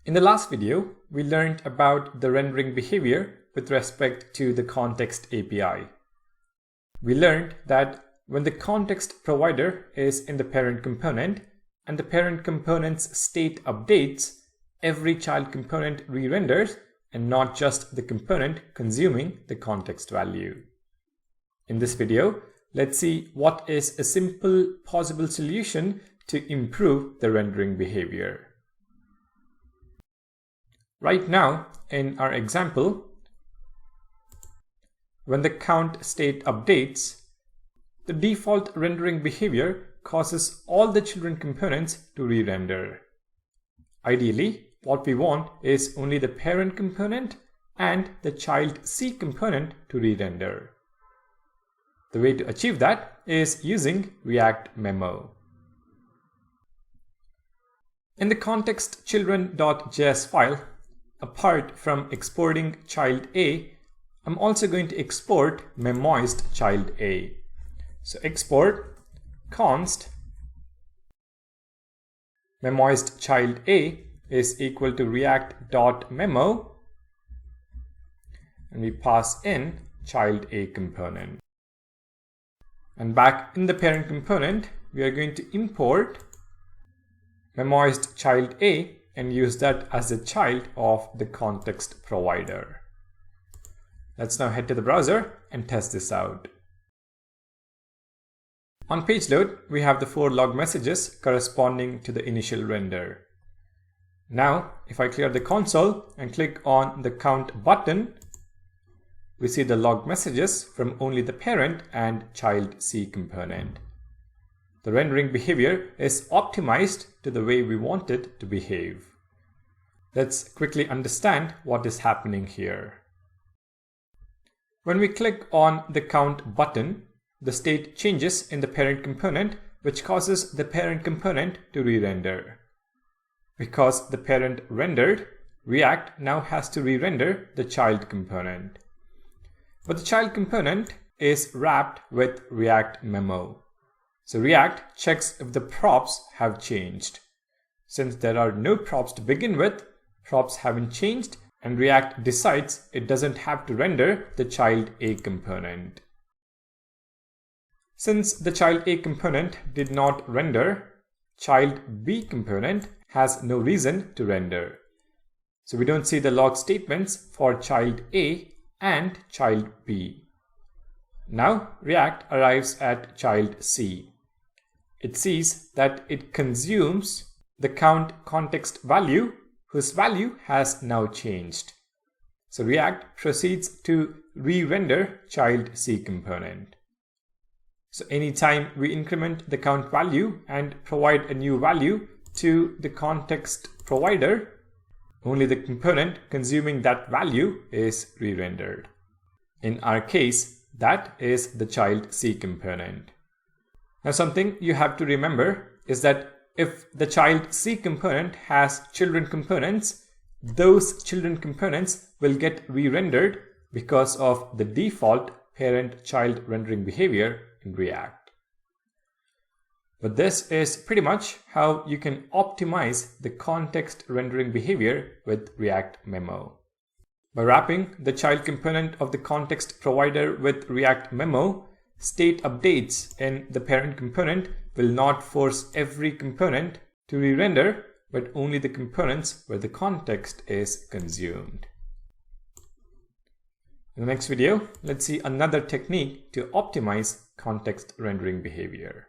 In the last video, we learned about the rendering behavior with respect to the context API. We learned that when the context provider is in the parent component and the parent component's state updates, every child component re-renders and not just the component consuming the context value. In this video, let's see what is a simple possible solution to improve the rendering behavior. Right now, in our example, when the count state updates, the default rendering behavior causes all the children components to re-render. Ideally, what we want is only the parent component and the child C component to re-render. The way to achieve that is using React memo. In the context children.js file, apart from exporting child A, I'm also going to export memoized child A. So export const memoized child A is equal to react.memo, and we pass in child A component. And back in the parent component, we are going to import memoized child A and use that as a child of the context provider. Let's now head to the browser and test this out. On page load, we have the 4 log messages corresponding to the initial render. Now, if I clear the console and click on the count button, we see the log messages from only the parent and child C component. The rendering behavior is optimized to the way we want it to behave. Let's quickly understand what is happening here. When we click on the count button, the state changes in the parent component, which causes the parent component to re-render. Because the parent rendered, React now has to re-render the child component. But the child component is wrapped with React memo. So React checks if the props have changed. Since there are no props to begin with, props haven't changed, and React decides it doesn't have to render the child A component. Since the child A component did not render, child B component has no reason to render. So we don't see the log statements for child A and child B. Now React arrives at child C. It sees that it consumes the count context value, whose value has now changed. So React proceeds to re-render child C component. So anytime we increment the count value and provide a new value to the context provider, only the component consuming that value is re-rendered. In our case, that is the child C component. Now something you have to remember is that if the child C component has children components, those children components will get re-rendered because of the default parent-child rendering behavior in React. But this is pretty much how you can optimize the context rendering behavior with React memo. By wrapping the child component of the context provider with React memo, state updates in the parent component will not force every component to re-render, but only the components where the context is consumed. In the next video, let's see another technique to optimize context rendering behavior.